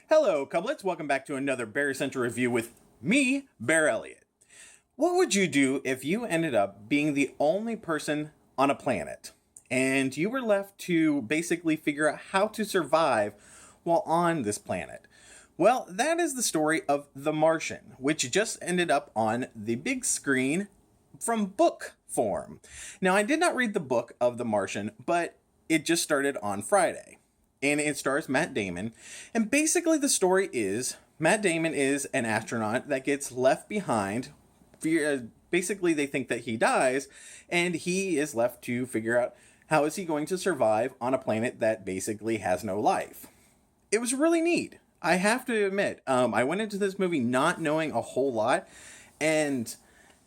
Hello, Cublets. Welcome back to another Bear Central review with me, BearElliott. What would you do if you ended up being the only person on a planet and you were left to basically figure out how to survive while on this planet? Well, that is the story of The Martian, which just ended up on the big screen from book form. Now, I did not read the book of The Martian, but it just started on Friday. And it stars Matt Damon. And basically the story is Matt Damon is an astronaut that gets left behind. Basically they think that he dies, and he is left to figure out how is he going to survive on a planet that basically has no life. It was really neat. I have to admit, I went into this movie not knowing a whole lot, and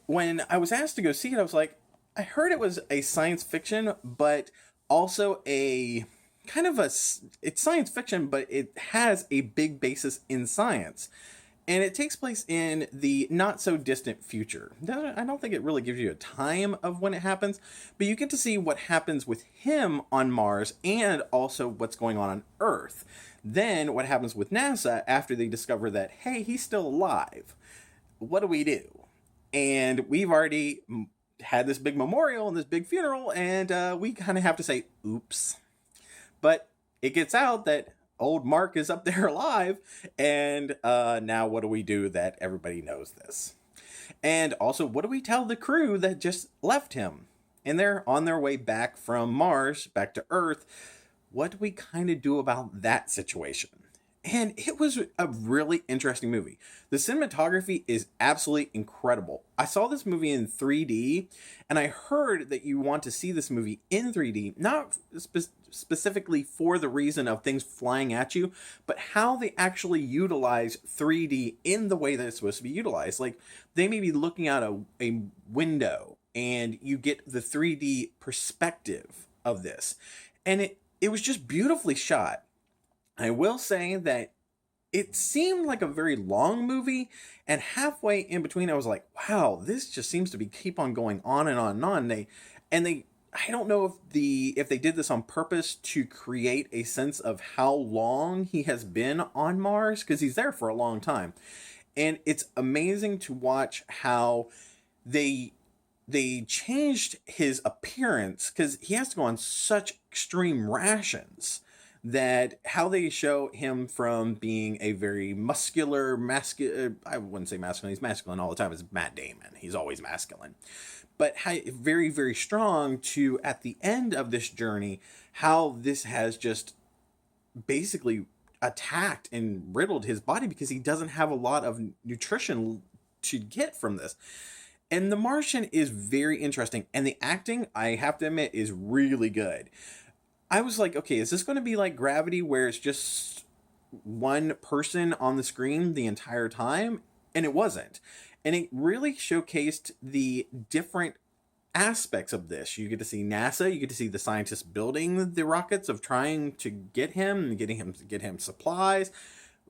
when I was asked to go see it, I was like, I heard it was a science fiction, but also a kind of it's science fiction, but it has a big basis in science. And it takes place in the not so distant future. I don't think it really gives you a time of when it happens, but you get to see what happens with him on Mars and also what's going on Earth. Then what happens with NASA after they discover that, hey, he's still alive. What do we do? And we've already had this big memorial and this big funeral, and we kind of have to say, oops. But it gets out that old Mark is up there alive, and now what do we do that everybody knows this? And also, what do we tell the crew that just left him? And they're on their way back from Mars, back to Earth. What do we kind of do about that situation? And it was a really interesting movie. The cinematography is absolutely incredible. I saw this movie in 3D, and I heard that you want to see this movie in 3D, not specifically for the reason of things flying at you, but how they actually utilize 3D in the way that it's supposed to be utilized. Like, they may be looking out a window, and you get the 3D perspective of this. And it was just beautifully shot. I will say that it seemed like a very long movie, and halfway in between I was like, wow, this just seems to be keep on going on and on and on. They I don't know if they did this on purpose to create a sense of how long he has been on Mars, because he's there for a long time. And it's amazing to watch how they changed his appearance, because he has to go on such extreme rations, that how they show him from being a very muscular, I wouldn't say masculine, he's masculine all the time, it's Matt Damon, he's always masculine, but how very, very strong, to at the end of this journey, how this has just basically attacked and riddled his body because he doesn't have a lot of nutrition to get from this. And The Martian is very interesting, and the acting, I have to admit, is really good. I was like, okay, is this going to be like Gravity, where it's just one person on the screen the entire time? And it wasn't. And it really showcased the different aspects of this. You get to see NASA, you get to see the scientists building the rockets, of trying to get him and get him supplies,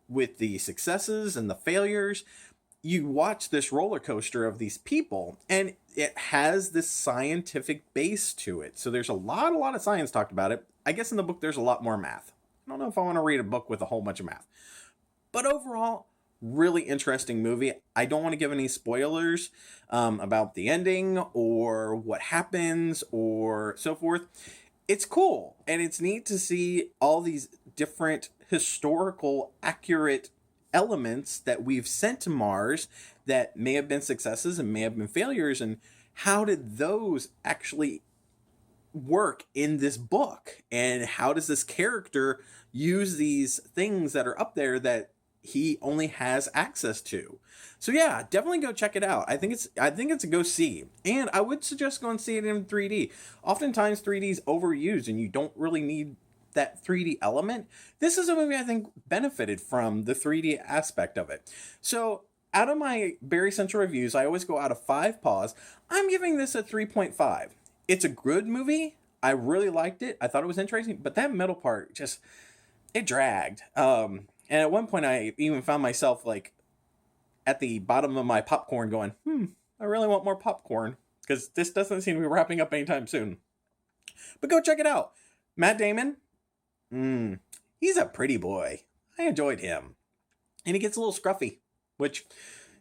with the successes and the failures. You watch this roller coaster of these people, and it has this scientific base to it. So there's a lot of science talked about it. I guess in the book there's a lot more math. I don't know if I want to read a book with a whole bunch of math. But overall, really interesting movie. I don't want to give any spoilers about the ending or what happens or so forth. It's cool, and it's neat to see all these different historical accurate elements that we've sent to Mars that may have been successes and may have been failures, and how did those actually work in this book, and how does this character use these things that are up there that he only has access to. So yeah, definitely go check it out. I think it's a go see, and I would suggest going and see it in 3D. Oftentimes 3D is overused and you don't really need that 3D element. This is a movie I think benefited from the 3D aspect of it. So out of my Barry Central reviews, I always go out of 5 paws. I'm giving this a 3.5. It's a good movie. I really liked it. I thought it was interesting, but that middle part just, it dragged. And at one point I even found myself like at the bottom of my popcorn going, I really want more popcorn, because this doesn't seem to be wrapping up anytime soon. But go check it out. Matt Damon, he's a pretty boy. I enjoyed him. and he gets a little scruffy, which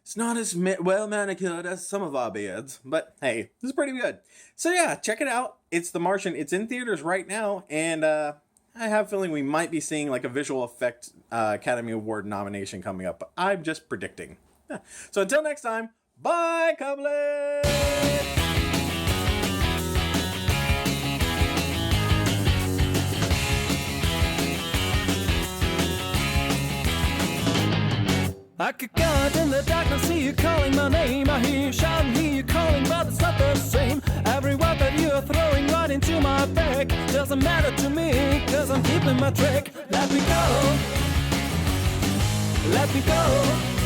is not as well manicured as some of our beards, but hey, this is pretty good. So yeah, check it out. It's The Martian. It's in theaters right now, and I have a feeling we might be seeing like a visual effect Academy Award nomination coming up, but I'm just predicting. So until next time, bye, Cublet! I could go out in the darkness, see you calling my name. I hear you shouting, hear you calling, but it's not the same. Every word that you are throwing right into my back doesn't matter to me, cause I'm keeping my track. Let me go, let me go.